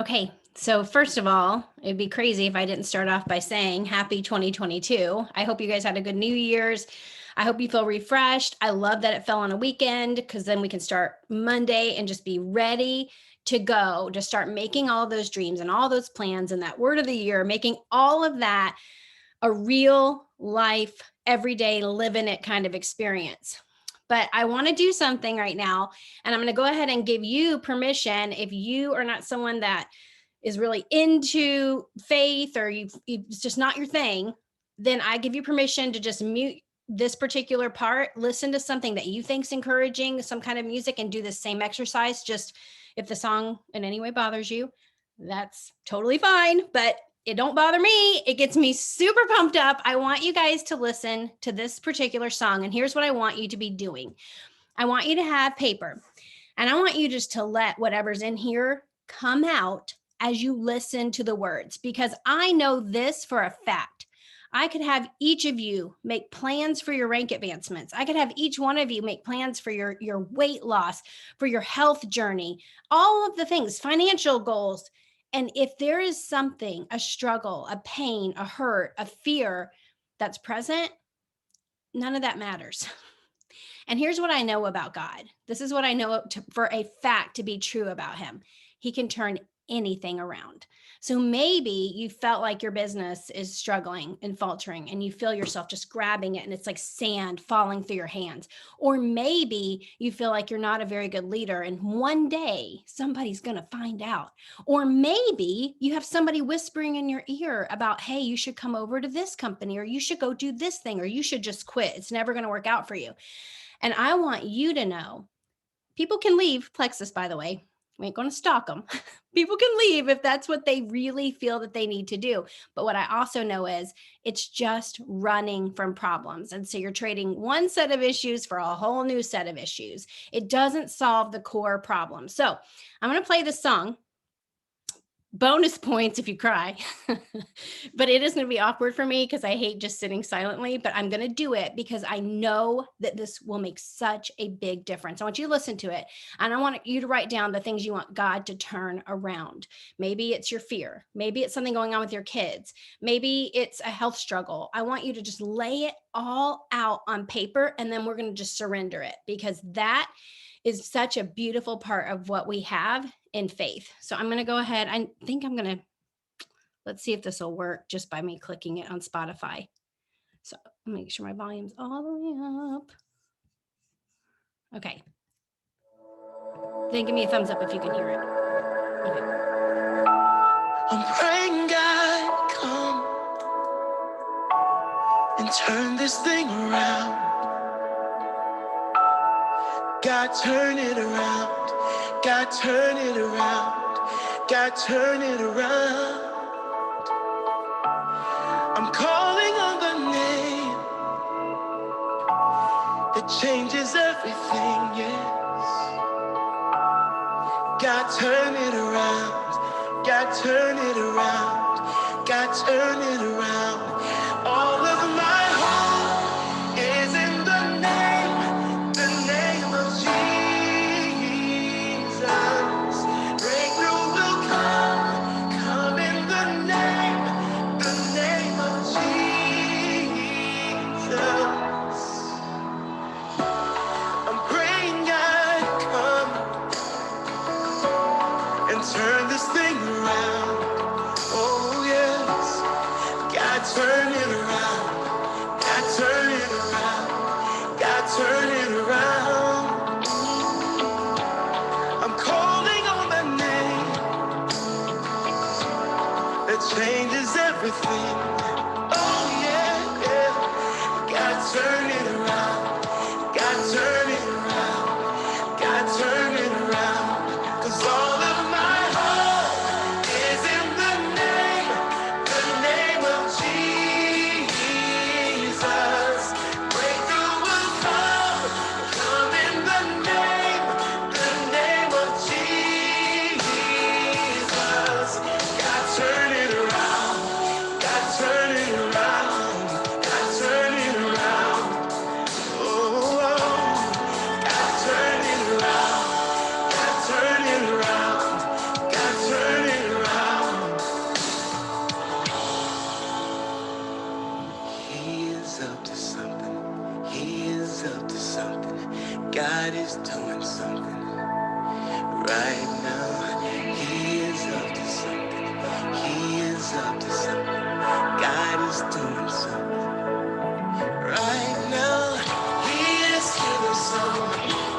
Okay, so first of all, it'd be crazy if I didn't start off by saying happy 2022. I hope you guys had a good New Year's. I hope you feel refreshed. I love that it fell on a weekend because then we can start Monday and just be ready to go to start making all those dreams and all those plans and that word of the year, making all of that a real life, everyday, living it kind of experience. But I want to do something right now, and I'm going to go ahead and give you permission if you are not someone that is really into faith or it's just not your thing, then I give you permission to just mute this particular part, listen to something that you think's encouraging, some kind of music, and do the same exercise. Just if the song in any way bothers you, that's totally fine, but it don't bother me. It gets me super pumped up. I want you guys to listen to this particular song, and here's what I want you to be doing. I want you to have paper, and I want you just to let whatever's in here come out as you listen to the words, because I know this for a fact. I could have each of you make plans for your rank advancements. I could have each one of you make plans for your weight loss, for your health journey, all of the things, financial goals. And if there is something, a struggle, a pain, a hurt, a fear that's present, none of that matters. And here's what I know about God. This is what I know for a fact to be true about him. He can turn anything around. So maybe you felt like your business is struggling and faltering and you feel yourself just grabbing it and it's like sand falling through your hands. Or maybe you feel like you're not a very good leader and one day somebody's going to find out. Or maybe you have somebody whispering in your ear about, hey, you should come over to this company, or you should go do this thing, or you should just quit. It's never going to work out for you. And I want you to know people can leave Plexus, by the way. We ain't going to stalk them. People can leave if that's what they really feel that they need to do. But what I also know is it's just running from problems. And so you're trading one set of issues for a whole new set of issues. It doesn't solve the core problem. So I'm going to play this song. Bonus points if you cry, but it is going to be awkward for me because I hate just sitting silently, but I'm going to do it because I know that this will make such a big difference. I want you to listen to it, and I want you to write down the things you want God to turn around. Maybe it's your fear. Maybe it's something going on with your kids. Maybe it's a health struggle. I want you to just lay it all out on paper, and then we're going to just surrender it, because that is such a beautiful part of what we have in faith. So I'm going to go ahead. I think I'm going to, let's see if this will work just by me clicking it on Spotify. So make sure my volume's all the way up. Okay. Then give me a thumbs up if you can hear it. Okay. I'm praying God come and turn this thing around. God turn it around. God turn it around. God turn it around. I'm calling on the name that changes everything, yes. God turn it around. God turn it around. God turn it around. All of my hope is in the name of Jesus. Breakthrough will come in the name of Jesus. I'm praying God come and turn this thing around. Oh yes, God turn it around. God turn it around. God turn it around. I'm calling on the name that changes everything. Oh yeah, yeah. God turn it around. God turn it around. God turn it around. 'Cause all of my hope is in the name of Jesus. Breakthrough will come in the name of Jesus. God turn it around. God turn Right now, he is up to something. He is up to something. God is doing something. Right now, he is healing someone.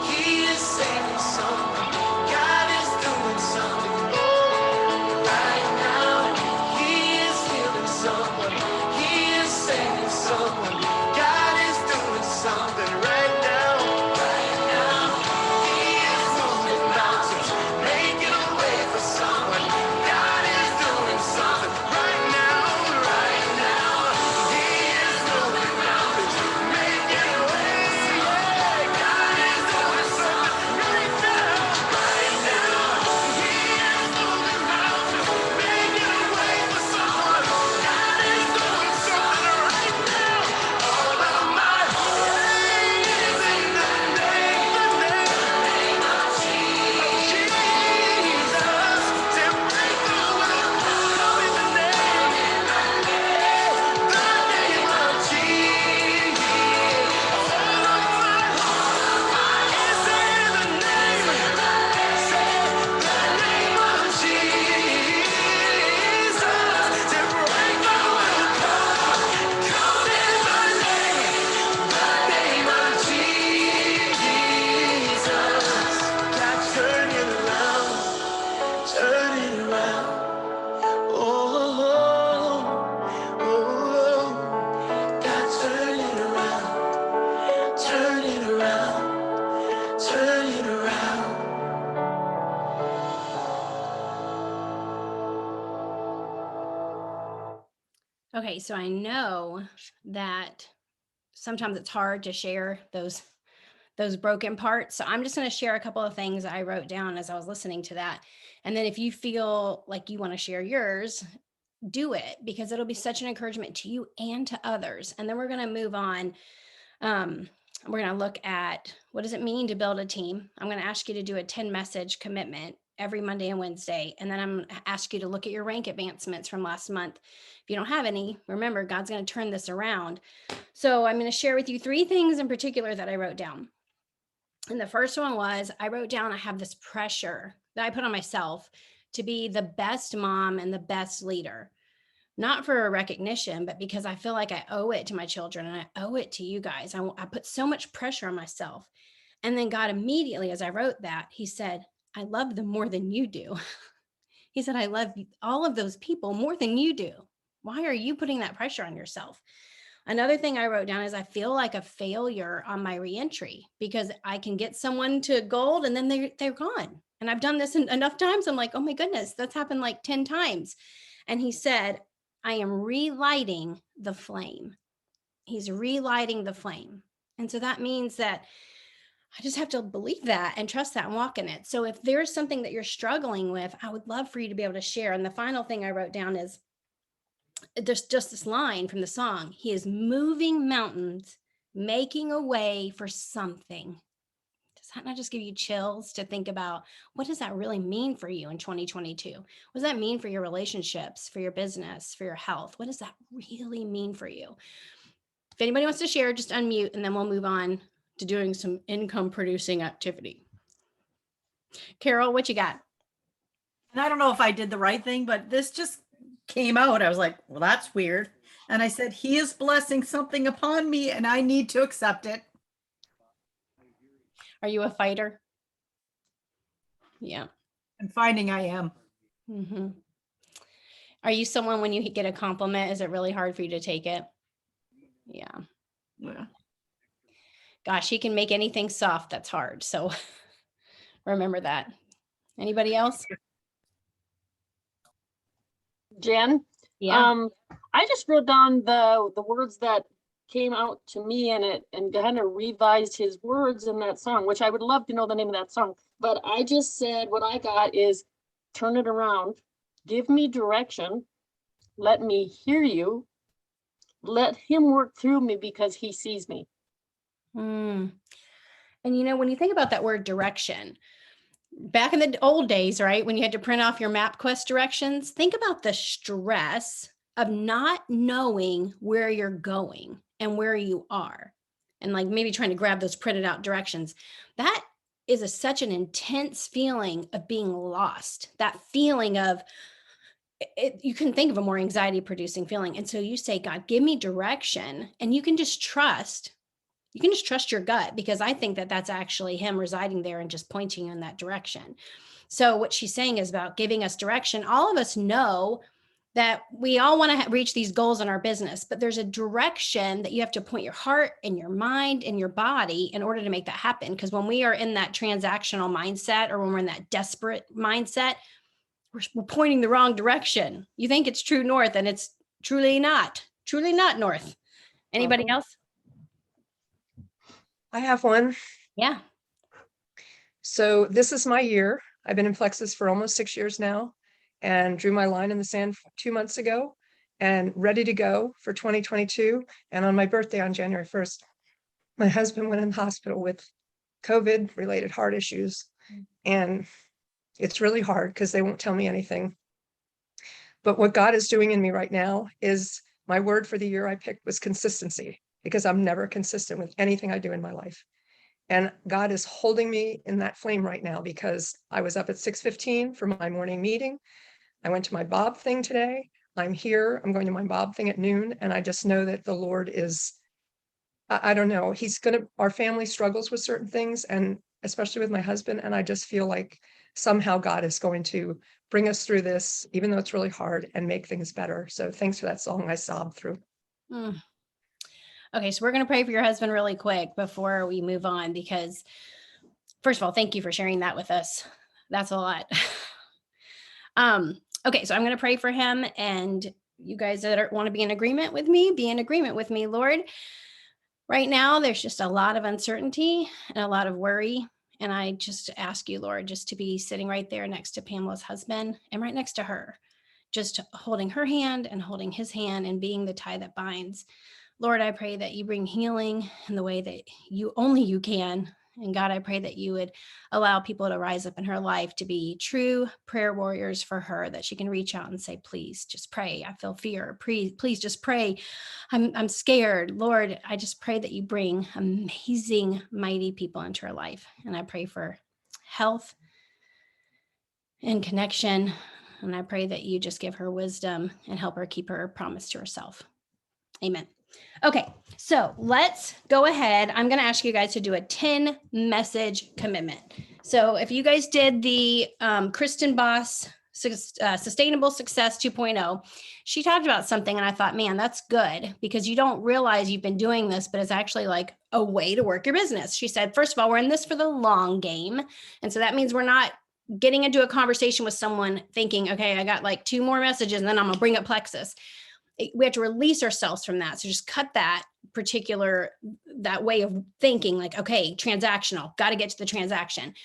He is saving someone. God is doing something. Oh, right now, he is healing someone. He is saving someone. God is doing something right now. Right now, he is moving mountains, making a way for someone. God is doing something right now. Right now, he is moving mountains, making a way. Yeah, God is doing something right now. Right now, he is moving mountains, making a way for someone. God is doing something right now. All of my faith is in the name of Jesus. To break through will come in the name of Jesus. All of my hope is in the name of Jesus. To break through will come in the name of Jesus. God, turn it around, turn it around. Oh, oh, oh. God, turn it around, turn it around, turn it around. Okay, so I know that sometimes it's hard to share those broken parts. So I'm just going to share a couple of things I wrote down as I was listening to that. And then if you feel like you want to share yours, do it, because it'll be such an encouragement to you and to others. And then we're going to move on. We're going to look at, what does it mean to build a team? I'm going to ask you to do a 10 message commitment every Monday and Wednesday. And then I'm going to ask you to look at your rank advancements from last month. If you don't have any, remember, God's going to turn this around. So I'm going to share with you 3 things in particular that I wrote down. And the first one was, I wrote down, I have this pressure that I put on myself to be the best mom and the best leader, not for a recognition, but because I feel like I owe it to my children and I owe it to you guys. I put so much pressure on myself. And then God immediately, as I wrote that, he said, I love them more than you do. He said, I love all of those people more than you do. Why are you putting that pressure on yourself? Another thing I wrote down is, I feel like a failure on my reentry because I can get someone to gold and then they're gone. And I've done this enough times. I'm like, oh my goodness, that's happened like 10 times. And he said, I am relighting the flame. He's relighting the flame. And so that means that I just have to believe that and trust that and walk in it. So if there's something that you're struggling with, I would love for you to be able to share. And the final thing I wrote down is, there's just this line from the song. He is moving mountains, making a way for something. Does that not just give you chills to think about, what does that really mean for you in 2022? What does that mean for your relationships, for your business, for your health? What does that really mean for you? If anybody wants to share, just unmute and then we'll move on to doing some income producing activity. Carol, what you got? And I don't know if I did the right thing, but this just came out. I was like, well, that's weird. And I said, he is blessing something upon me and I need to accept it. Are you a fighter? Yeah. I'm finding I am. Mm-hmm. Are you someone, when you get a compliment, is it really hard for you to take it? Yeah. Yeah. Gosh, he can make anything soft. That's hard. So remember that. Anybody else? Jen, Yeah. I just wrote down the words that came out to me and kind of revised his words in that song, which I would love to know the name of that song. But I just said, what I got is, turn it around, give me direction, let me hear you, let him work through me because he sees me. And when you think about that word direction, back in the old days, right, when you had to print off your MapQuest directions, think about the stress of not knowing where you're going and where you are, and like maybe trying to grab those printed out directions. That is such an intense feeling of being lost. That feeling of you can think of a more anxiety producing feeling. And so you say, God, give me direction. And you can just trust. You can just trust your gut, because I think that that's actually him residing there and just pointing you in that direction. So what she's saying is about giving us direction. All of us know that we all want to reach these goals in our business, but there's a direction that you have to point your heart and your mind and your body in order to make that happen. Because when we are in that transactional mindset, or when we're in that desperate mindset, we're pointing the wrong direction. You think it's true north, and it's truly not north. Anybody else? I have one. Yeah. So this is my year. I've been in Plexus for almost 6 years now, and drew my line in the sand 2 months ago and ready to go for 2022. And on my birthday on January 1st, my husband went in the hospital with COVID related heart issues. And it's really hard because they won't tell me anything. But what God is doing in me right now is, my word for the year I picked was consistency, because I'm never consistent with anything I do in my life. And God is holding me in that flame right now, because I was up at 6:15 for my morning meeting. I went to my Bob thing today. I'm here. I'm going to my Bob thing at noon. And I just know that the Lord is, I don't know, our family struggles with certain things, and especially with my husband. And I just feel like somehow God is going to bring us through this, even though it's really hard, and make things better. So thanks for that song I sobbed through. Okay, so we're going to pray for your husband really quick before we move on, because first of all, thank you for sharing that with us. That's a lot. Okay, so I'm going to pray for him, and you guys that want to be in agreement with me, be in agreement with me, Lord. Right now, there's just a lot of uncertainty and a lot of worry. And I just ask you, Lord, just to be sitting right there next to Pamela's husband and right next to her, just holding her hand and holding his hand and being the tie that binds. Lord, I pray that you bring healing in the way that only you can. And God, I pray that you would allow people to rise up in her life to be true prayer warriors for her, that she can reach out and say, please just pray. I feel fear. Please just pray. I'm scared. Lord, I just pray that you bring amazing, mighty people into her life. And I pray for health and connection. And I pray that you just give her wisdom and help her keep her promise to herself. Amen. Okay, so let's go ahead. I'm going to ask you guys to do a 10 message commitment. So if you guys did the Kristen Boss Sustainable Success 2.0, she talked about something and I thought, man, that's good, because you don't realize you've been doing this, but it's actually like a way to work your business. She said, first of all, we're in this for the long game. And so that means we're not getting into a conversation with someone thinking, okay, I got like 2 more messages and then I'm going to bring up Plexus. We have to release ourselves from that. So just cut that way of thinking, like, okay, transactional, got to get to the transaction.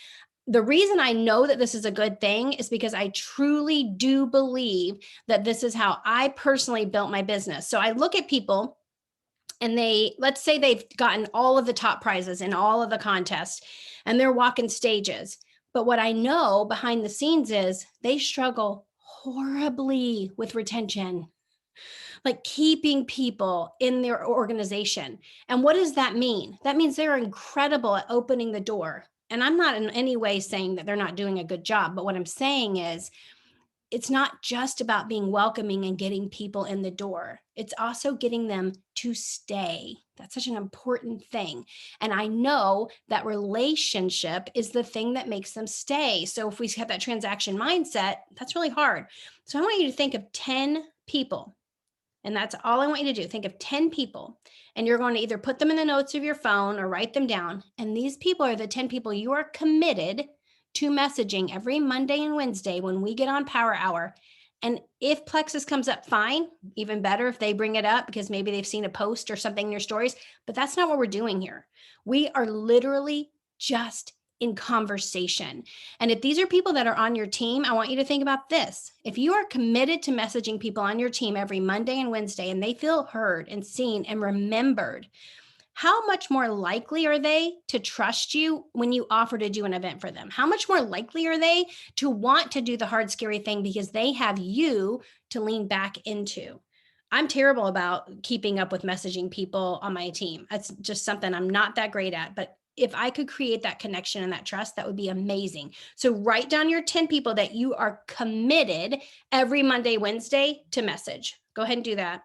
The reason I know that this is a good thing is because I truly do believe that this is how I personally built my business. So I look at people and let's say they've gotten all of the top prizes in all of the contests and they're walking stages. But what I know behind the scenes is they struggle horribly with retention, like keeping people in their organization. And what does that mean? That means they're incredible at opening the door. And I'm not in any way saying that they're not doing a good job, but what I'm saying is it's not just about being welcoming and getting people in the door. It's also getting them to stay. That's such an important thing. And I know that relationship is the thing that makes them stay. So if we have that transaction mindset, that's really hard. So I want you to think of 10 people. And that's all I want you to do. Think of 10 people, and you're going to either put them in the notes of your phone or write them down. And these people are the 10 people you are committed to messaging every Monday and Wednesday when we get on Power Hour. And if Plexus comes up, fine, even better if they bring it up because maybe they've seen a post or something in your stories, but that's not what we're doing here. We are literally just in conversation. And if these are people that are on your team, I want you to think about this. If you are committed to messaging people on your team every Monday and Wednesday, and they feel heard and seen and remembered, how much more likely are they to trust you when you offer to do an event for them? How much more likely are they to want to do the hard, scary thing because they have you to lean back into? I'm terrible about keeping up with messaging people on my team. That's just something I'm not that great at. But if I could create that connection and that trust, that would be amazing. So write down your 10 people that you are committed every Monday, Wednesday to message. Go ahead and do that.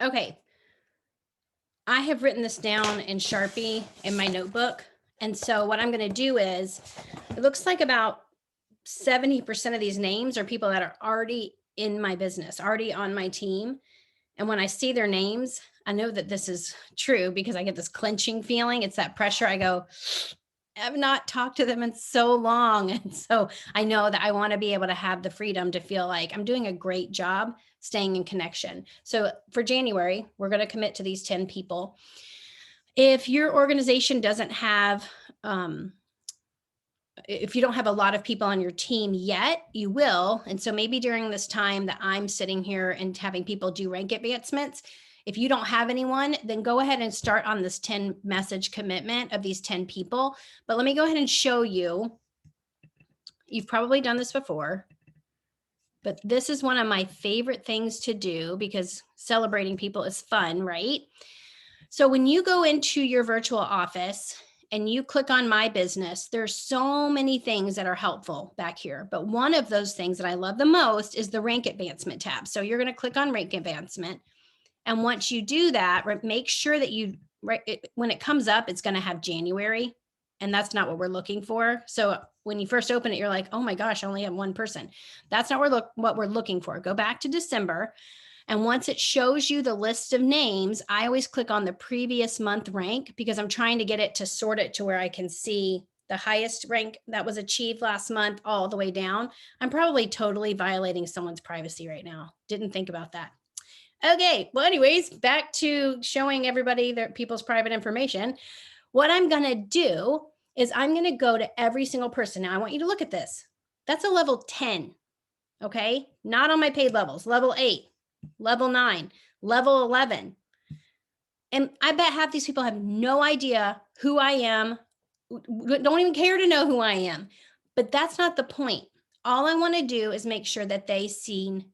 Okay. I have written this down in Sharpie in my notebook. And so what I'm going to do is, it looks like about 70% of these names are people that are already in my business, already on my team. And when I see their names, I know that this is true because I get this clenching feeling. It's that pressure. I go, I've not talked to them in so long. And so I know that I want to be able to have the freedom to feel like I'm doing a great job staying in connection. So for January, we're going to commit to these 10 people. If your organization doesn't have, if you don't have a lot of people on your team yet, you will. And so maybe during this time that I'm sitting here and having people do rank advancements, if you don't have anyone, then go ahead and start on this 10 message commitment of these 10 people. But let me go ahead and show you. You've probably done this before, but this is one of my favorite things to do because celebrating people is fun, right? So when you go into your virtual office and you click on My Business, there's so many things that are helpful back here. But one of those things that I love the most is the rank advancement tab. So you're going to click on rank advancement. And once you do that, make sure that you, when it comes up, it's going to have January. And that's not what we're looking for. So when you first open it, you're like, oh my gosh, I only have one person. That's not what we're looking for. Go back to December. And once it shows you the list of names, I always click on the previous month rank because I'm trying to get it to sort it to where I can see the highest rank that was achieved last month all the way down. I'm probably totally violating someone's privacy right now. Didn't think about that. Okay, well, anyways, back to showing everybody their people's private information. What I'm going to do is I'm going to go to every single person. Now, I want you to look at this. That's a level 10, okay? Not on my paid levels, level 8, level 9, level 11. And I bet half these people have no idea who I am, don't even care to know who I am. But that's not the point. all I want to do is make sure that they see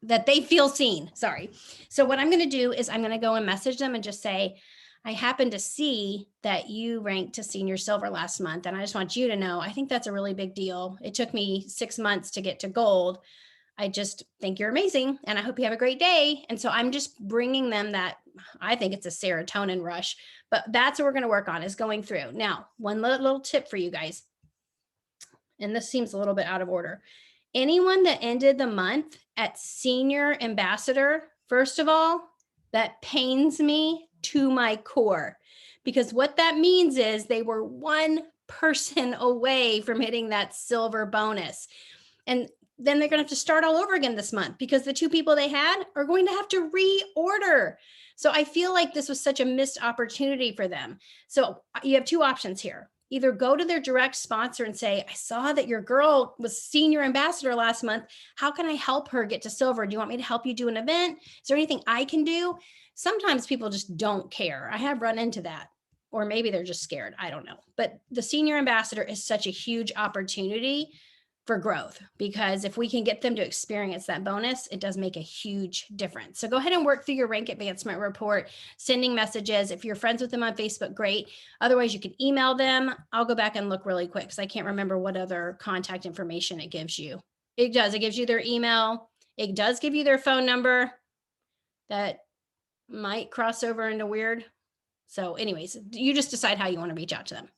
that they feel seen. Sorry. So what I'm going to do is I'm going to go and message them and just say, I happen to see that you ranked to senior silver last month. And I just want you to know, I think that's a really big deal. It took me 6 months to get to gold. I just think you're amazing and I hope you have a great day. And so I'm just bringing them that. I think it's a serotonin rush, but that's what we're going to work on, is going through. Now, one little tip for you guys, and this seems a little bit out of order. Anyone that ended the month at senior ambassador, first of all, that pains me to my core, because what that means is they were one person away from hitting that silver bonus. And then they're going to have to start all over again this month because the 2 people they had are going to have to reorder. So I feel like this was such a missed opportunity for them. So you have 2 options here. Either go to their direct sponsor and say, I saw that your girl was senior ambassador last month. How can I help her get to silver? Do you want me to help you do an event? Is there anything I can do? Sometimes people just don't care. I have run into that. Or maybe they're just scared. I don't know. But the senior ambassador is such a huge opportunity for growth, because if we can get them to experience that bonus, it does make a huge difference. So go ahead and work through your rank advancement report, sending messages. If you're friends with them on Facebook, great. Otherwise, you can email them. I'll go back and look really quick because I can't remember what other contact information it gives you. It does. It gives you their email. It does give you their phone number. That might cross over into weird. So anyways, you just decide how you want to reach out to them.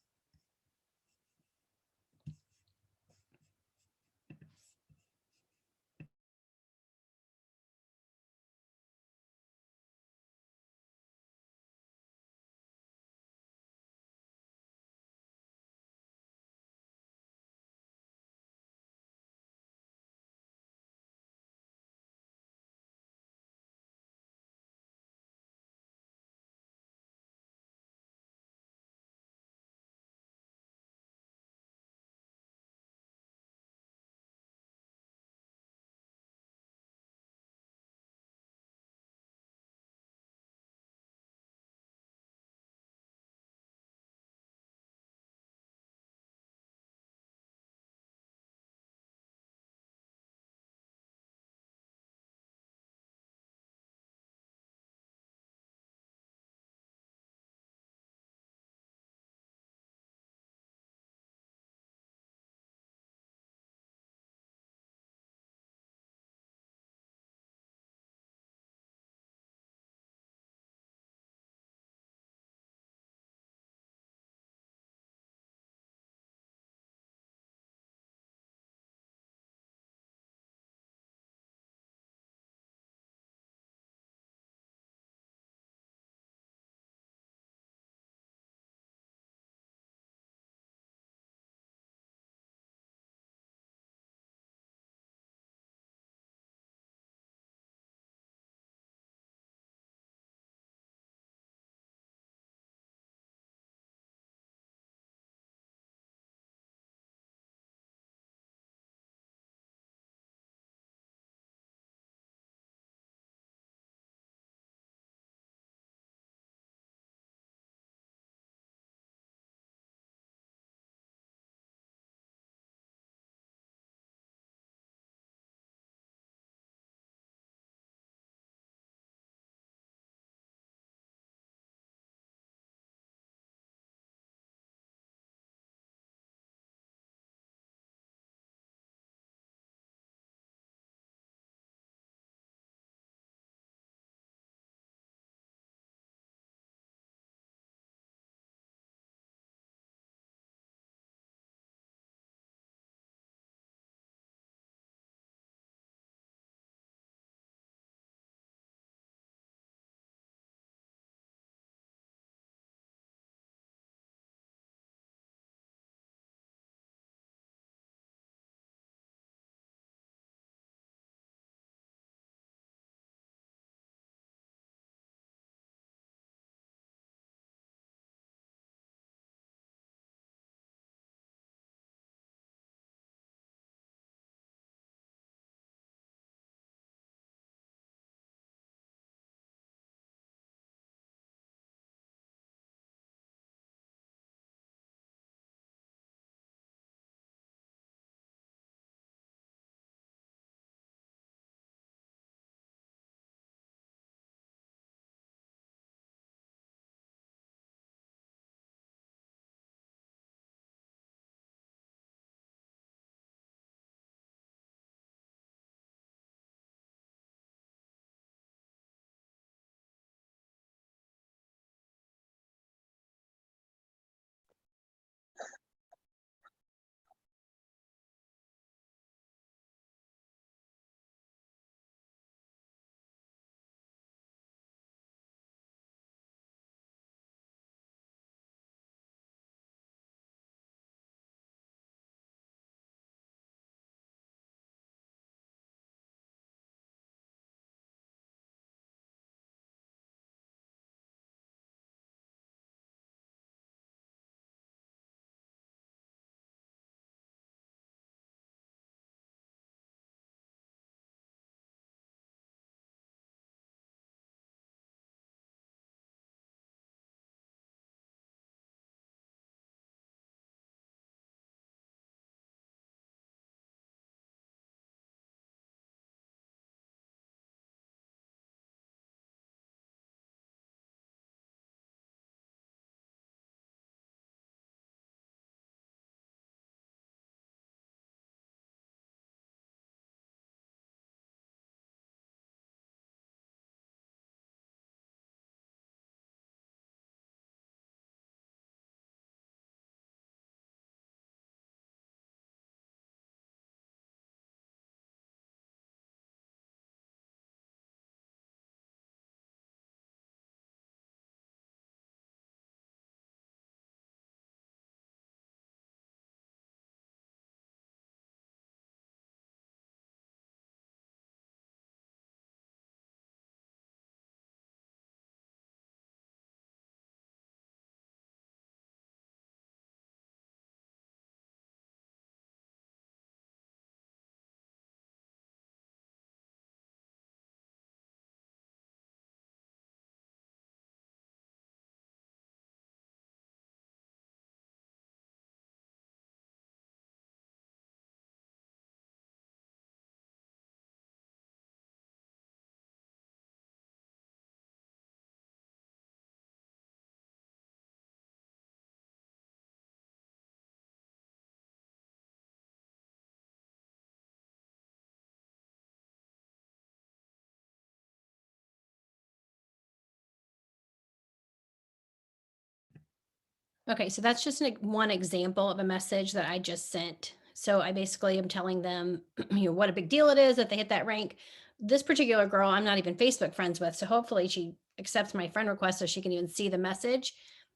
Okay, so that's just one example of a message that I just sent. So I basically am telling them, what a big deal it is that they hit that rank. This particular girl, I'm not even Facebook friends with, so hopefully she accepts my friend request so she can even see the message.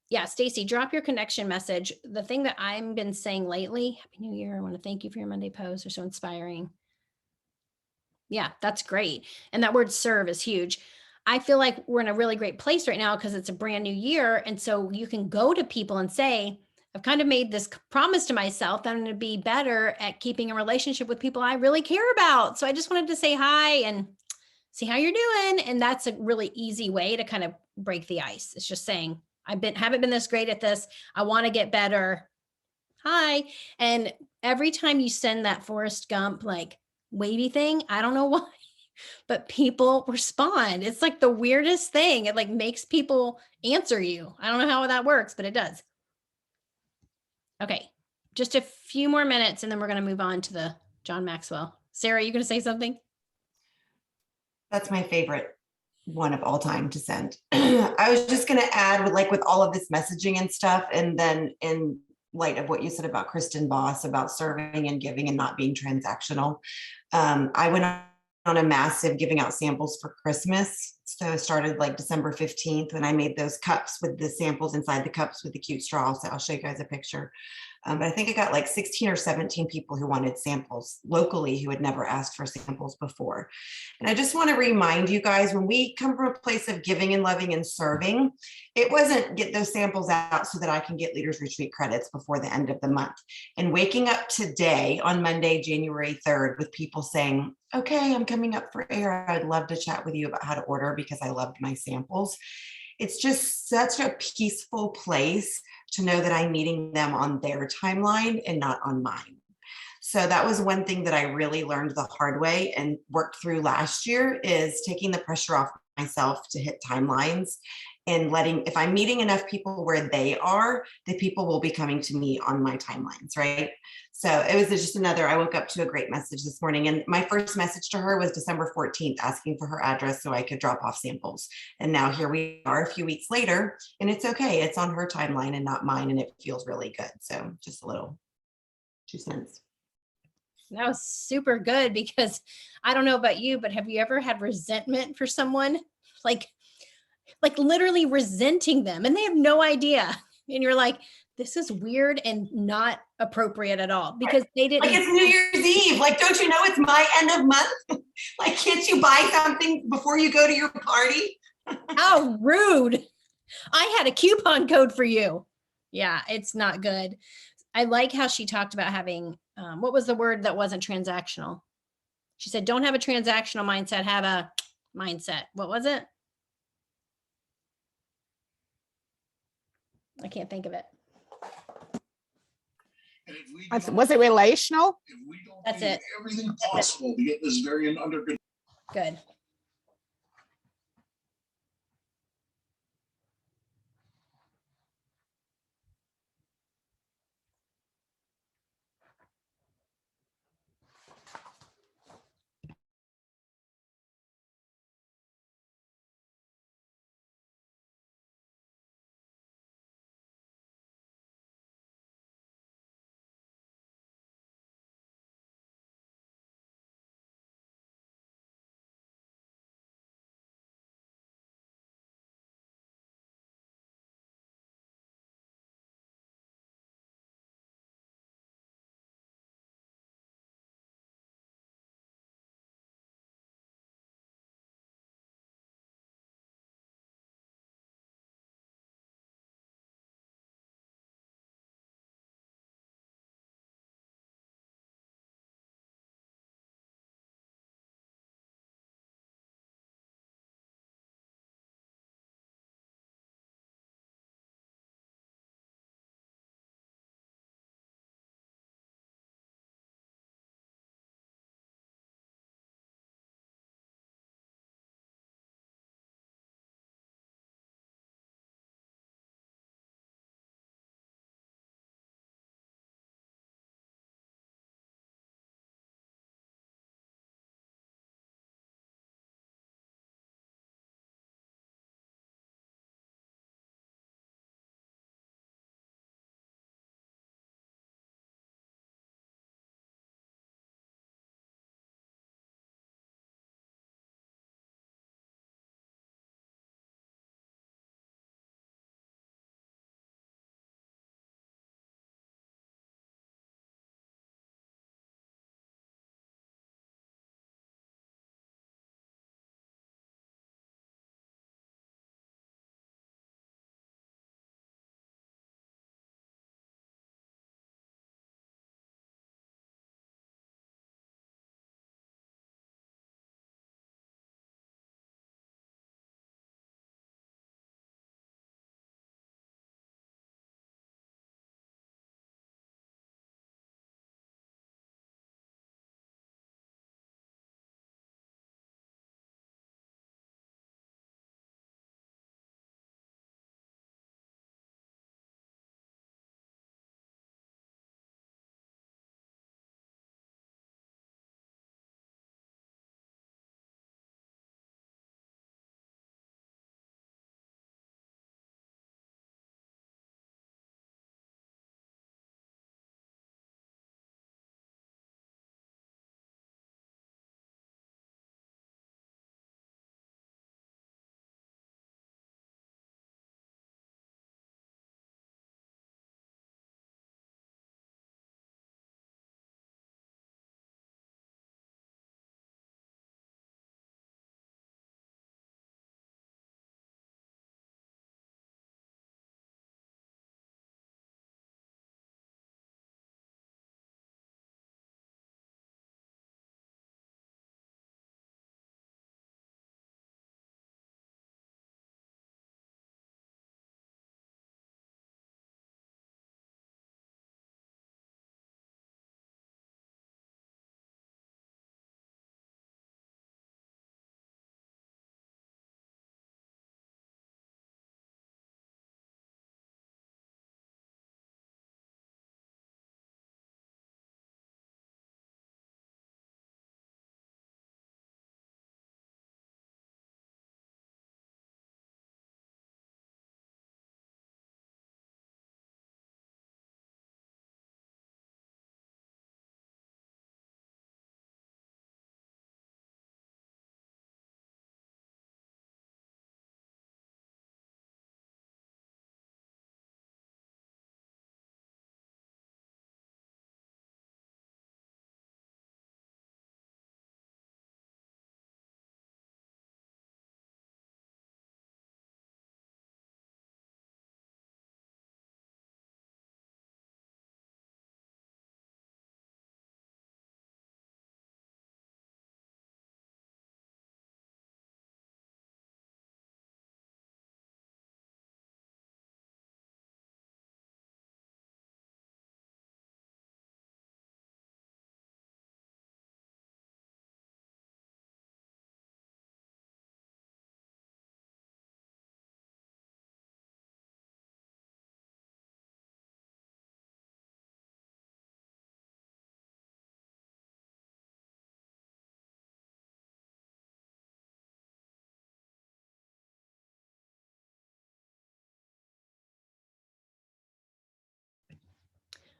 Yeah, Stacy, drop your connection message. The thing that I've been saying lately, Happy New Year. I want to thank you for your Monday posts. They're so inspiring. Yeah, that's great. And that word serve is huge. I feel like we're in a really great place right now because it's a brand new year. And so you can go to people and say, I've kind of made this promise to myself that I'm going to be better at keeping a relationship with people I really care about. So I just wanted to say hi and see how you're doing. And that's a really easy way to kind of break the ice. It's just saying, haven't been this great at this. I want to get better. Hi. And every time you send that Forrest Gump like wavy thing, I don't know why, but people respond. It's like the weirdest thing. It like makes people answer you. I don't know how that works, but it does. Okay. Just a few more minutes and then we're going to move on to the John Maxwell. Sarah, you going to say something? That's my favorite one of all time to send. I was just going to add with all of this messaging and stuff, and then in light of what you said about Kristen Voss about serving and giving and not being transactional, I went on a massive giving out samples for Christmas. So it started like December 15th, and I made those cups with the samples inside the cups with the cute straws. So I'll show you guys a picture. But I think I got like 16 or 17 people who wanted samples locally who had never asked for samples before. And I just want to remind you guys, when we come from a place of giving and loving and serving, it wasn't get those samples out so that I can get Leaders Retreat credits before the end of the month. And waking up today on Monday, January 3rd, with people saying, okay, I'm coming up for air. I'd love to chat with you about how to order because I loved my samples. It's just such a peaceful place to know that I'm meeting them on their timeline and not on mine. So that was one thing that I really learned the hard way and worked through last year, is taking the pressure off myself to hit timelines and if I'm meeting enough people where they are, the people will be coming to me on my timelines, right? So it was just I woke up to a great message this morning, and my first message to her was December 14th, asking for her address so I could drop off samples. And now here we are a few weeks later, and it's okay. It's on her timeline and not mine, and it feels really good. So just a little 2 cents. That was super good because I don't know about you, but have you ever had resentment for someone? Like literally resenting them and they have no idea. And you're like, this is weird and not appropriate at all because they didn't. Like it's New Year's Eve. Like, don't you know it's my end of month? Like, can't you buy something before you go to your party? How rude. I had a coupon code for you. Yeah, it's not good. I like how she talked about having, what was the word that wasn't transactional? She said, don't have a transactional mindset, have a mindset. What was it? I can't think of it. Was it relational? That's it. Everything possible to get this variant under control. Good.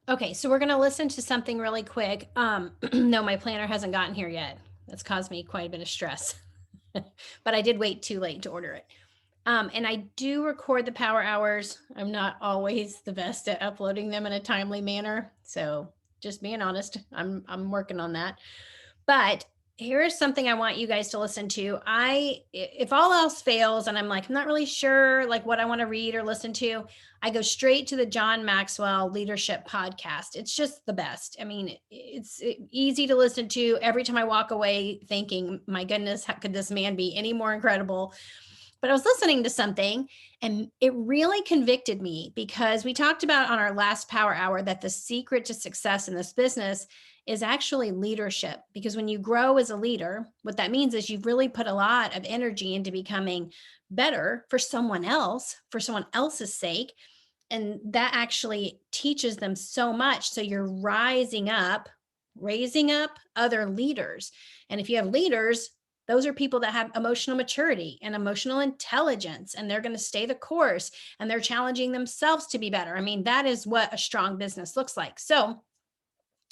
Okay, so we're going to listen to something really quick. No, my planner hasn't gotten here yet. That's caused me quite a bit of stress, but I did wait too late to order it. And I do record the power hours. I'm not always the best at uploading them in a timely manner. So just being honest, I'm working on that. But here is something I want you guys to listen to. If all else fails and I'm like, I'm not really sure like what I want to read or listen to, I go straight to the John Maxwell Leadership Podcast. It's just the best. I mean, it's easy to listen to. Every time I walk away thinking, my goodness, how could this man be any more incredible? But I was listening to something and it really convicted me, because we talked about on our last power hour that the secret to success in this business is actually leadership. Because when you grow as a leader, what that means is you've really put a lot of energy into becoming better for someone else, for someone else's sake. And that actually teaches them so much. So you're raising up other leaders. And if you have leaders, those are people that have emotional maturity and emotional intelligence, and they're going to stay the course, and they're challenging themselves to be better. I mean, that is what a strong business looks like. So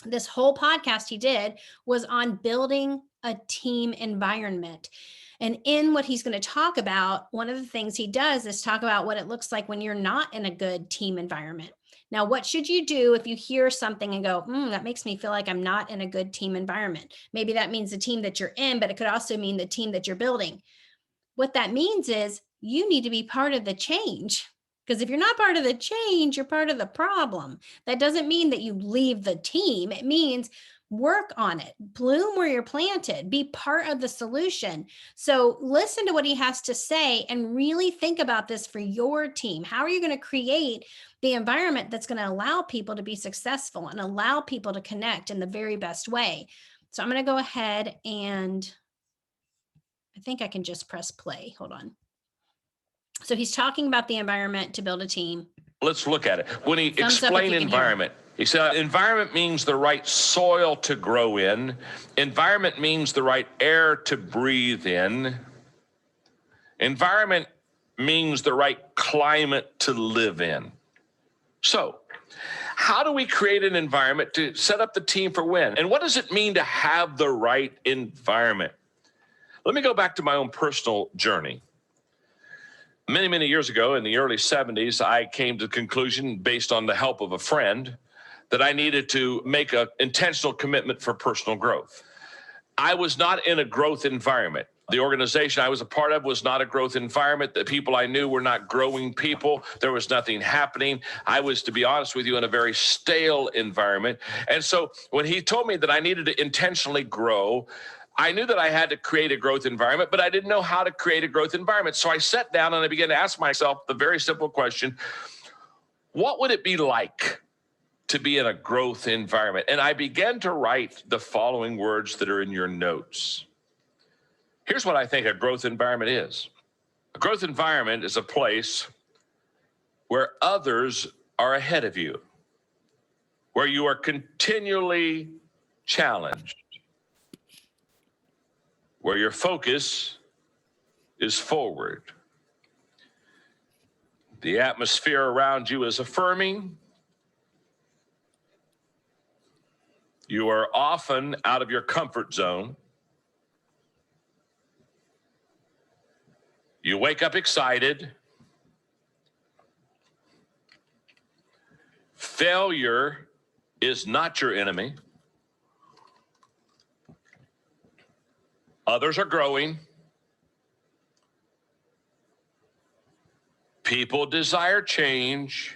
this whole podcast he did was on building a team environment. And in what he's going to talk about, one of the things he does is talk about what it looks like when you're not in a good team environment. Now, what should you do if you hear something and go, that makes me feel like I'm not in a good team environment? Maybe that means the team that you're in, but it could also mean the team that you're building. What that means is you need to be part of the change. Because if you're not part of the change, you're part of the problem. That doesn't mean that you leave the team. It means work on it, bloom where you're planted, be part of the solution. So listen to what he has to say and really think about this for your team. How are you going to create the environment that's going to allow people to be successful and allow people to connect in the very best way? So I'm going to go ahead and I think I can just press play. Hold on. So he's talking about the environment to build a team. Let's look at it. When he Thumbs up if explained you can hear. environment, he said environment means the right soil to grow in. Environment means the right air to breathe in. Environment means the right climate to live in. So, how do we create an environment to set up the team for win? And what does it mean to have the right environment? Let me go back to my own personal journey. Many, many years ago, in the early 70s, I came to the conclusion, based on the help of a friend, that I needed to make an intentional commitment for personal growth. I was not in a growth environment. The organization I was a part of was not a growth environment. The people I knew were not growing people. There was nothing happening. I was, to be honest with you, in a very stale environment. And so when he told me that I needed to intentionally grow, I knew that I had to create a growth environment, but I didn't know how to create a growth environment. So I sat down and I began to ask myself the very simple question, what would it be like to be in a growth environment? And I began to write the following words that are in your notes. Here's what I think a growth environment is. A growth environment is a place where others are ahead of you, where you are continually challenged, where your focus is forward. The atmosphere around you is affirming. You are often out of your comfort zone. You wake up excited. Failure is not your enemy. Others are growing. People desire change.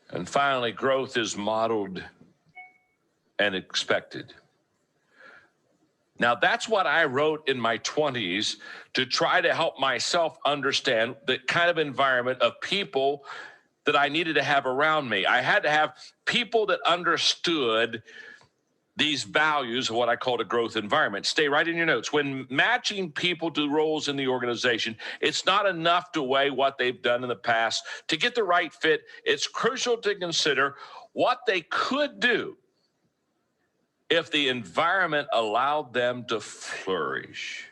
And finally, growth is modeled and expected. Now, that's what I wrote in my 20s to try to help myself understand the kind of environment of people that I needed to have around me. I had to have people that understood these values of what I called a growth environment. Stay right in your notes. When matching people to roles in the organization, it's not enough to weigh what they've done in the past. To get the right fit, it's crucial to consider what they could do if the environment allowed them to flourish.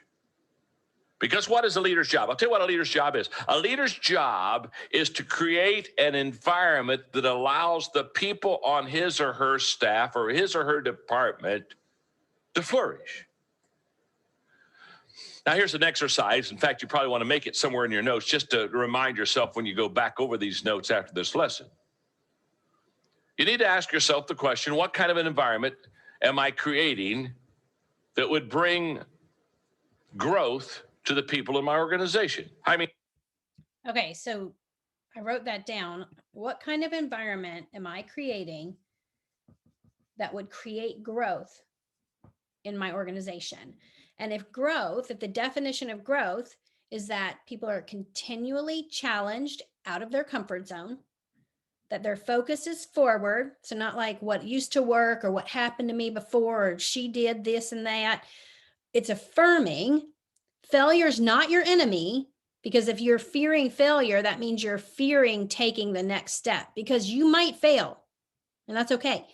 Because what is a leader's job? I'll tell you what a leader's job is. A leader's job is to create an environment that allows the people on his or her staff or his or her department to flourish. Now, here's an exercise. In fact, you probably want to make it somewhere in your notes just to remind yourself when you go back over these notes after this lesson. You need to ask yourself the question, what kind of an environment am I creating that would bring growth to the people in my organization? I mean, Okay, so I wrote that down. What kind of environment am I creating that would create growth in my organization? And if the definition of growth is that people are continually challenged out of their comfort zone, that their focus is forward, so not like what used to work or what happened to me before, or she did this and that. It's affirming. Failure is not your enemy, because if you're fearing failure, that means you're fearing taking the next step, because you might fail, and that's okay.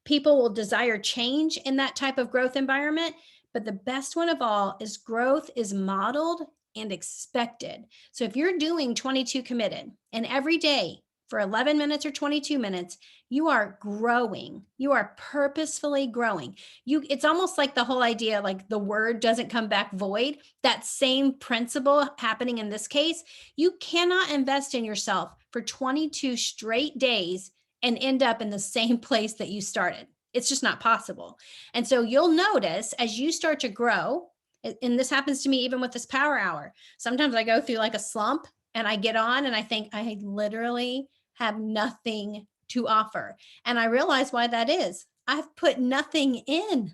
People will desire change in that type of growth environment, but the best one of all is growth is modeled and expected. So if you're doing 22 committed and every day for 11 minutes or 22 minutes, you are growing. You are purposefully growing. It's almost like the whole idea, like the word doesn't come back void. That same principle happening in this case. You cannot invest in yourself for 22 straight days and end up in the same place that you started. It's just not possible. And so you'll notice as you start to grow, and this happens to me even with this power hour. Sometimes I go through like a slump and I get on and I think I literally have nothing to offer. And I realize why that is. I've put nothing in.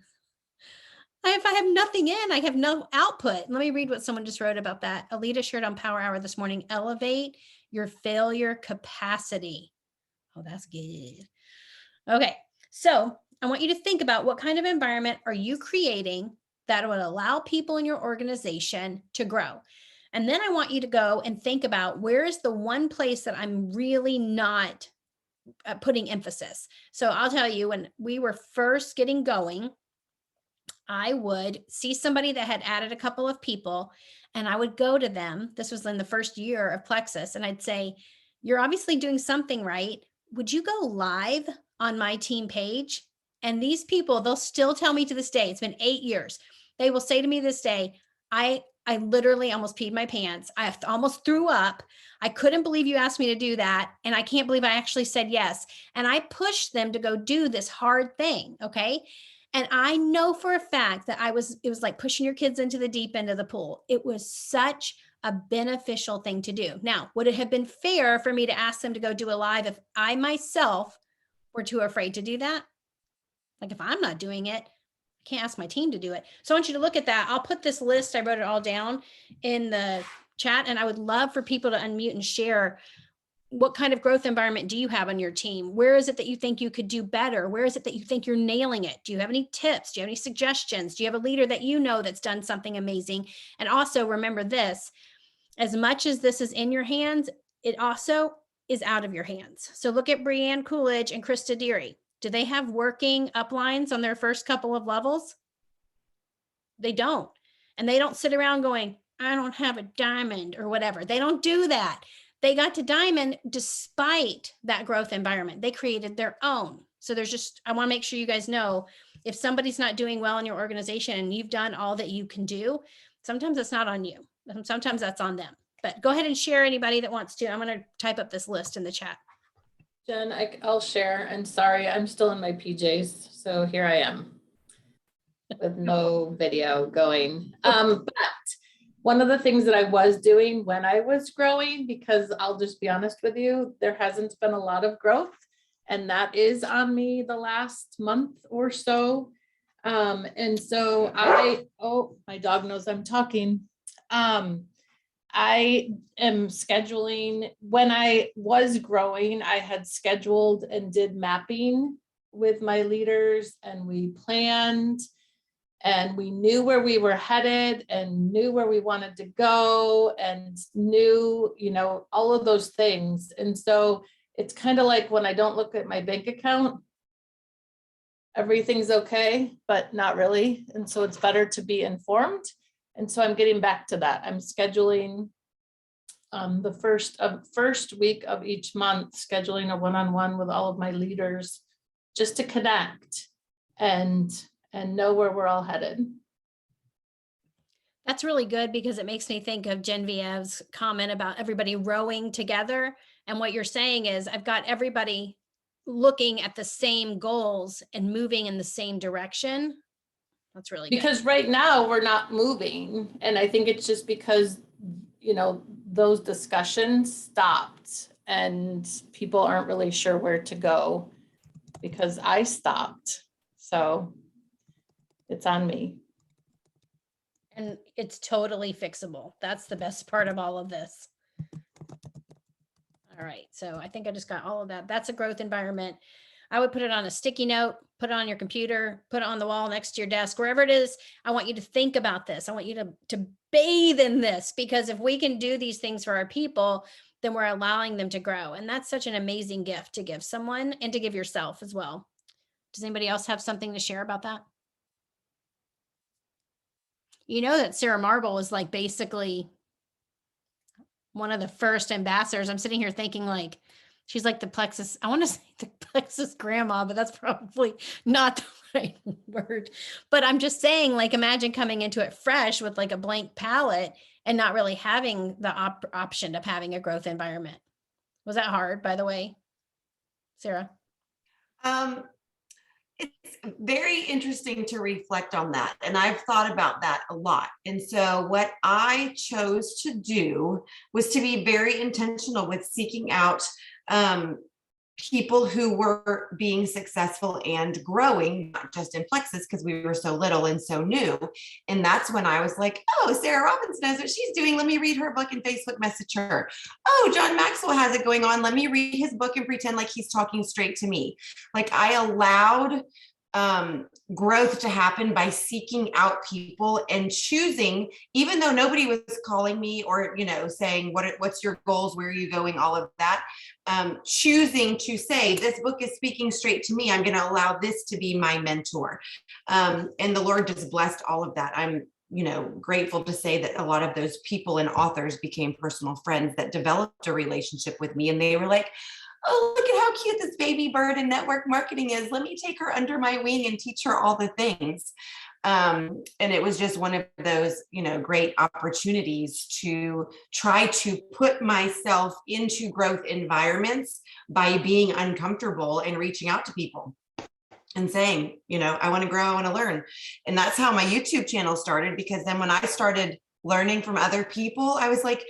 If I have nothing in, I have no output. Let me read what someone just wrote about that. Alita shared on Power Hour this morning, elevate your failure capacity. Oh, that's good. Okay, so I want you to think about what kind of environment are you creating that would allow people in your organization to grow. And then I want you to go and think about where is the one place that I'm really not putting emphasis. So I'll tell you, when we were first getting going, I would see somebody that had added a couple of people and I would go to them. This was in the first year of Plexus. And I'd say, you're obviously doing something right. Would you go live on my team page? And these people, they'll still tell me to this day, it's been 8 years. They will say to me this day, I literally almost peed my pants. I almost threw up. I couldn't believe you asked me to do that. And I can't believe I actually said yes. And I pushed them to go do this hard thing. Okay. And I know for a fact that it was like pushing your kids into the deep end of the pool. It was such a beneficial thing to do. Now, would it have been fair for me to ask them to go do a live if I myself were too afraid to do that? Like if I'm not doing it, can't ask my team to do it. So I want you to look at that. I'll put this list, I wrote it all down in the chat, and I would love for people to unmute and share what kind of growth environment do you have on your team? Where is it that you think you could do better? Where is it that you think you're nailing it? Do you have any tips? Do you have any suggestions? Do you have a leader that you know that's done something amazing? And also remember this, as much as this is in your hands, it also is out of your hands. So look at Breanne Coolidge and Krista Deary. Do they have working uplines on their first couple of levels? They don't. And they don't sit around going, I don't have a diamond or whatever. They don't do that. They got to diamond despite that growth environment. They created their own. So I want to make sure you guys know, if somebody's not doing well in your organization and you've done all that you can do, sometimes it's not on you. Sometimes that's on them. But go ahead and share, anybody that wants to. I'm going to type up this list in the chat. Jen, I'll share, and sorry, I'm still in my PJs, so here I am with no video going. But one of the things that I was doing when I was growing, because I'll just be honest with you, there hasn't been a lot of growth, and that is on me the last month or so. And so my dog knows I'm talking. I am scheduling. When I was growing, I had scheduled and did mapping with my leaders, and we planned and we knew where we were headed and knew where we wanted to go and knew, all of those things. And so it's kind of like when I don't look at my bank account, everything's okay, but not really. And so it's better to be informed. And so I'm getting back to that. I'm scheduling the first week of each month, scheduling a one-on-one with all of my leaders just to connect and know where we're all headed. That's really good because it makes me think of Genevieve's comment about everybody rowing together. And what you're saying is I've got everybody looking at the same goals and moving in the same direction. That's really good. Because right now we're not moving. And I think it's just because, those discussions stopped and people aren't really sure where to go because I stopped. So it's on me. And it's totally fixable. That's the best part of all of this. All right, so I think I just got all of that. That's a growth environment. I would put it on a sticky note, put it on your computer, put it on the wall next to your desk, wherever it is. I want you to think about this. I want you to bathe in this, because if we can do these things for our people, then we're allowing them to grow. And that's such an amazing gift to give someone and to give yourself as well. Does anybody else have something to share about that? You know that Sarah Marble is like basically one of the first ambassadors. I'm sitting here thinking like, she's like the Plexus, I want to say the Plexus grandma, but that's probably not the right word. But I'm just saying, like, imagine coming into it fresh with like a blank palette and not really having the option of having a growth environment. Was that hard, by the way, Sarah? It's very interesting to reflect on that. And I've thought about that a lot. And so what I chose to do was to be very intentional with seeking out people who were being successful and growing, not just in Plexus, because we were so little and so new. And that's when I was like, oh, Sarah Robbins knows what she's doing. Let me read her book and Facebook message her. Oh, John Maxwell has it going on. Let me read his book and pretend like he's talking straight to me. Like I allowed growth to happen by seeking out people and choosing, even though nobody was calling me or, saying, what's your goals? Where are you going? All of that. Choosing to say, this book is speaking straight to me. I'm going to allow this to be my mentor. And the Lord just blessed all of that. I'm, grateful to say that a lot of those people and authors became personal friends that developed a relationship with me. And they were like, oh, look at how cute this baby bird in network marketing is. Let me take her under my wing and teach her all the things. And it was just one of those, great opportunities to try to put myself into growth environments by being uncomfortable and reaching out to people and saying, I want to grow, I want to learn. And that's how my YouTube channel started, because then when I started learning from other people, I was like,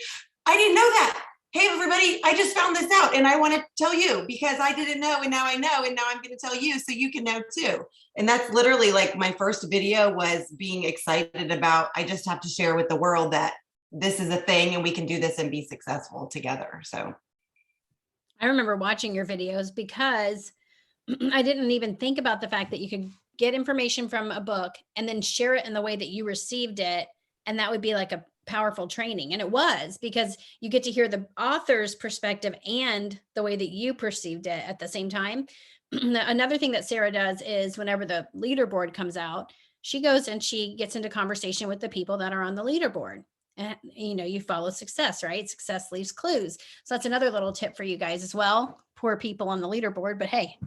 I didn't know that. Hey, everybody, I just found this out and I want to tell you because I didn't know and now I know and now I'm going to tell you so you can know too. And that's literally like my first video was being excited about, I just have to share with the world that this is a thing and we can do this and be successful together. So I remember watching your videos because I didn't even think about the fact that you could get information from a book and then share it in the way that you received it. And that would be like a powerful training. And it was, because you get to hear the author's perspective and the way that you perceived it at the same time. Another thing that Sarah does is whenever the leaderboard comes out, she goes and she gets into conversation with the people that are on the leaderboard. And you follow success, right? Success leaves clues. So that's another little tip for you guys as well. Poor people on the leaderboard, but hey.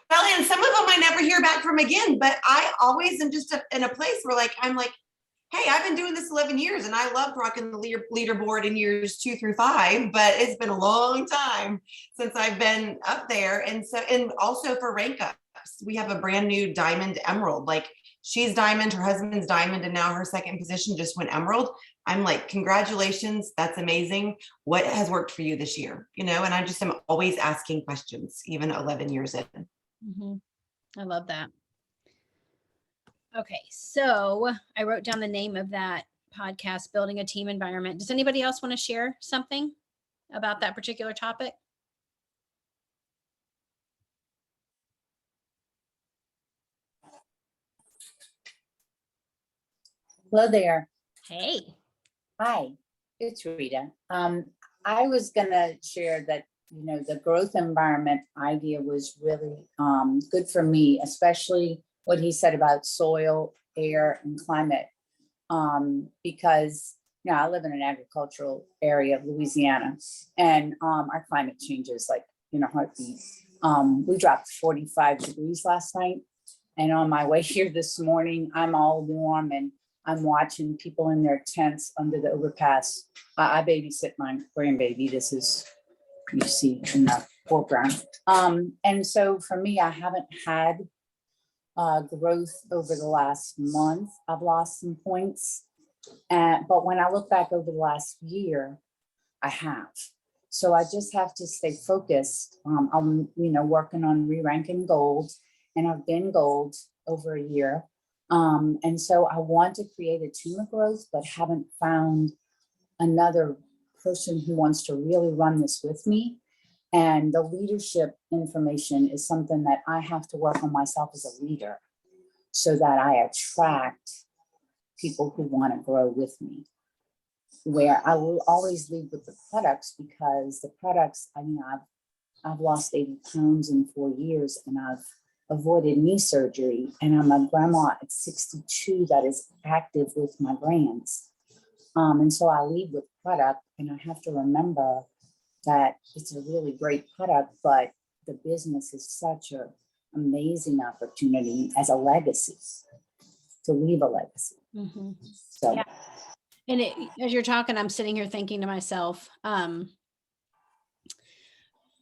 Well, and some of them I never hear back from again, but I always am just in a place where I'm like, hey, I've been doing this 11 years and I loved rocking the leaderboard in years 2 through 5, but it's been a long time since I've been up there. And so, and also for rank ups, we have a brand new diamond emerald, like she's diamond, her husband's diamond, and now her second position just went emerald. I'm like, congratulations. That's amazing. What has worked for you this year? And I just am always asking questions, even 11 years in. Mm-hmm. I love that. Okay, so I wrote down the name of that podcast, Building a Team Environment. Does anybody else want to share something about that particular topic? Hello there. Hey. Hi, it's Rita. I was gonna share that, the growth environment idea was really good for me, especially what he said about soil, air, and climate. Because, I live in an agricultural area of Louisiana, and our climate changes like in a heartbeat. We dropped 45 degrees last night. And on my way here this morning, I'm all warm and I'm watching people in their tents under the overpass. I babysit my grandbaby. This is, you see in the foreground. And so for me, I haven't had growth over the last month. I've lost some points. But when I look back over the last year, I have. So I just have to stay focused. I'm, working on re-ranking gold, and I've been gold over a year. And so I want to create a team of growth, but haven't found another person who wants to really run this with me. And the leadership information is something that I have to work on myself as a leader so that I attract people who want to grow with me. Where I will always lead with the products, because the products, I've lost 80 pounds in 4 years, and I've avoided knee surgery, and I'm a grandma at 62 that is active with my brands. And so I lead with product, and I have to remember that it's a really great product, but the business is such an amazing opportunity as a legacy, to leave a legacy. Mm-hmm. So. Yeah. And as you're talking, I'm sitting here thinking to myself,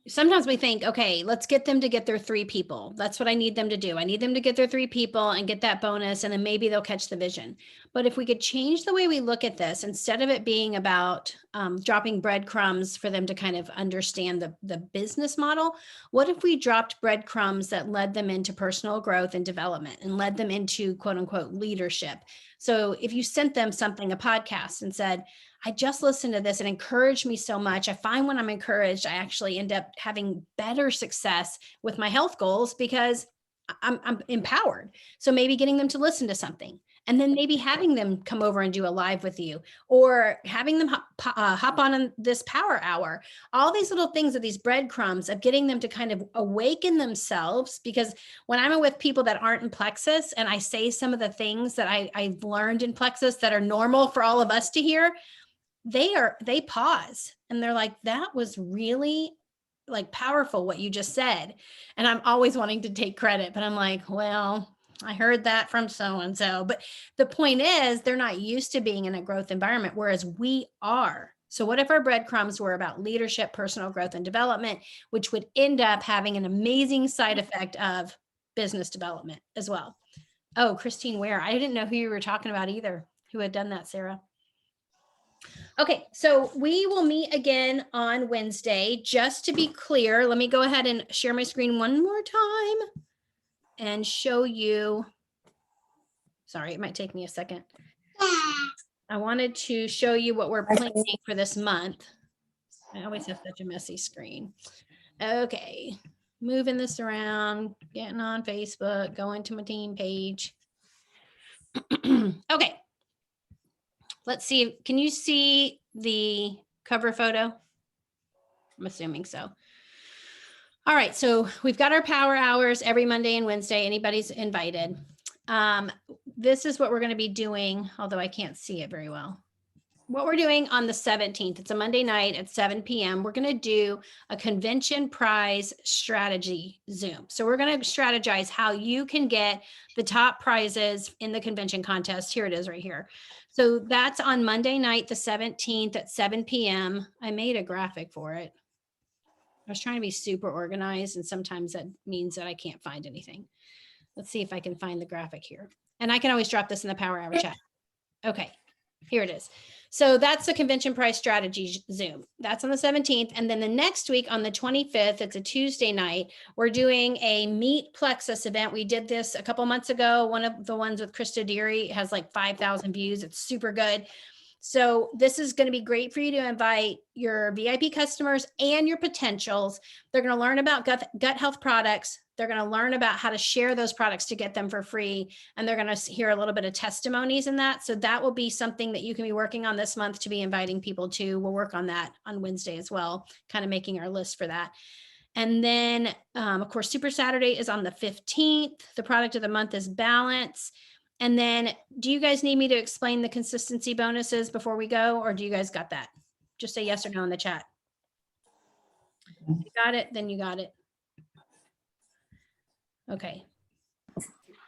sometimes we think, okay, let's get them to get their 3 people. That's what I need them to do. I need them to get their 3 people and get that bonus, and then maybe they'll catch the vision. But if we could change the way we look at this, instead of it being about dropping breadcrumbs for them to kind of understand the business model, what if we dropped breadcrumbs that led them into personal growth and development and led them into quote unquote leadership? So if you sent them something, a podcast, and said, I just listened to this and encouraged me so much. I find when I'm encouraged, I actually end up having better success with my health goals because I'm empowered. So maybe getting them to listen to something, and then maybe having them come over and do a live with you, or having them hop on this power hour. All these little things are these breadcrumbs of getting them to kind of awaken themselves. Because when I'm with people that aren't in Plexus and I say some of the things that I've learned in Plexus that are normal for all of us to hear, they pause and they're like, that was really like powerful what you just said. And I'm always wanting to take credit, but I'm like, well, I heard that from so-and-so. But the point is, they're not used to being in a growth environment, whereas we are. So what if our breadcrumbs were about leadership, personal growth, and development, which would end up having an amazing side effect of business development as well? Oh, Christine Ware. I didn't know who you were talking about either, who had done that, Sarah. Okay, so we will meet again on Wednesday. Just to be clear, let me go ahead and share my screen one more time and show you. Sorry, it might take me a second. I wanted to show you what we're planning for this month. I always have such a messy screen. Okay, moving this around, getting on Facebook, going to my team page. Okay. Let's see. Can you see the cover photo? I'm assuming so. All right. So we've got our power hours every Monday and Wednesday. Anybody's invited. This is what we're going to be doing, although I can't see it very well. What we're doing on the 17th, it's a Monday night at 7 p.m. We're going to do a convention prize strategy Zoom. So we're going to strategize how you can get the top prizes in the convention contest. Here it is right here. So that's on Monday night, the 17th at 7 p.m. I made a graphic for it. I was trying to be super organized, and sometimes that means that I can't find anything. Let's see if I can find the graphic here. And I can always drop this in the Power Hour chat. Okay, here it is. So that's the convention price strategy Zoom. That's on the 17th. And then the next week on the 25th, it's a Tuesday night, we're doing a Meet Plexus event. We did this a couple months ago. One of the ones with Krista Deary has like 5,000 views. It's super good. So this is going to be great for you to invite your VIP customers and your potentials. They're going to learn about gut health products. They're going to learn about how to share those products to get them for free. And they're going to hear a little bit of testimonies in that. So that will be something that you can be working on this month to be inviting people to. We'll work on that on Wednesday as well, kind of making our list for that. And then, of course, Super Saturday is on the 15th. The product of the month is Balance. And then do you guys need me to explain the consistency bonuses before we go, or do you guys got that? Just say yes or no in the chat. If you got it, then you got it. Okay.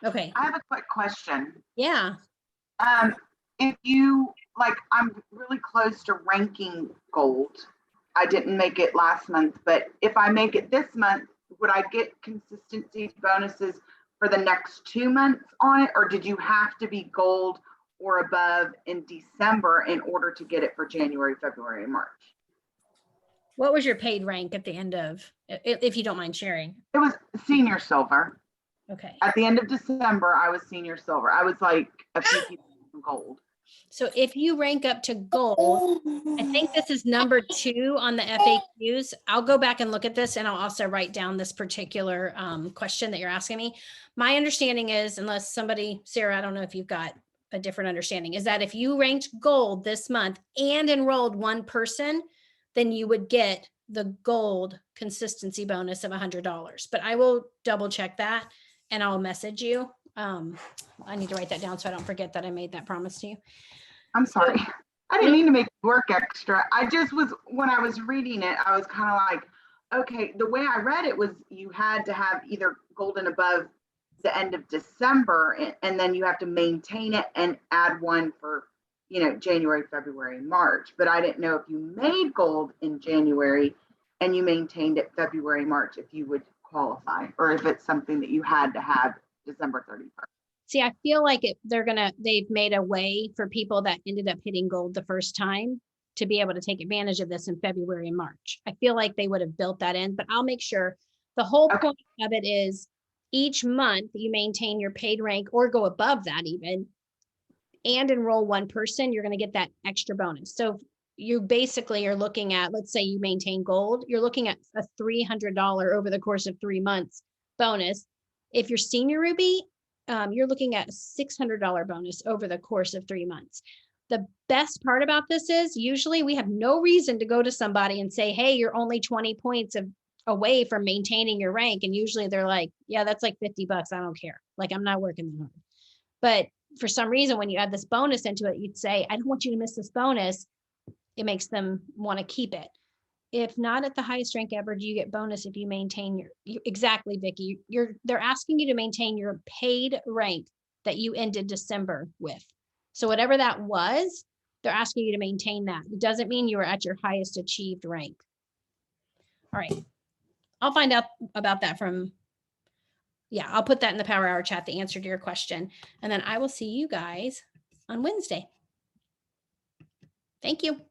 Okay. I have a quick question. Yeah. If you, like, I'm really close to ranking gold. I didn't make it last month, but if I make it this month, would I get consistency bonuses for the next 2 months on it? Or did you have to be gold or above in December in order to get it for January, February, and March? What was your paid rank at the end of, if you don't mind sharing? It was senior silver. Okay. At the end of December, I was senior silver. I was like a few people from gold. So if you rank up to gold, I think this is number 2 on the FAQs. I'll go back and look at this, and I'll also write down this particular question that you're asking me. My understanding is, unless somebody, Sarah, I don't know if you've got a different understanding, is that if you ranked gold this month and enrolled one person, then you would get the gold consistency bonus of $100. But I will double check that and I'll message you. I need to write that down so I don't forget that I made that promise to you. I'm sorry. I didn't mean to make you work extra. I just was, when I was reading it, I was kind of like, okay, the way I read it was you had to have either gold and above the end of December, and then you have to maintain it and add one for, you know, January, February, March. But I didn't know if you made gold in January and you maintained it February, March, if you would qualify, or if it's something that you had to have December 31st. See, I feel like they've made a way for people that ended up hitting gold the first time to be able to take advantage of this in February and March. I feel like they would have built that in, but I'll make sure. The whole point of it is each month you maintain your paid rank or go above that even, and enroll one person, you're going to get that extra bonus. So you basically are looking at, let's say you maintain gold, you're looking at a $300 over the course of 3 months bonus. If you're senior Ruby, you're looking at a $600 bonus over the course of 3 months. The best part about this is usually we have no reason to go to somebody and say, hey, you're only 20 points away from maintaining your rank. And usually they're like, yeah, that's like $50. I don't care. Like, I'm not working that hard. But for some reason, when you add this bonus into it, you'd say, I don't want you to miss this bonus. It makes them want to keep it. If not at the highest rank ever, do you get bonus if you maintain exactly, Vicki, they're asking you to maintain your paid rank that you ended December with. So whatever that was, they're asking you to maintain that. It doesn't mean you were at your highest achieved rank. All right. I'll find out about that I'll put that in the Power Hour chat, the answer to your question. And then I will see you guys on Wednesday. Thank you.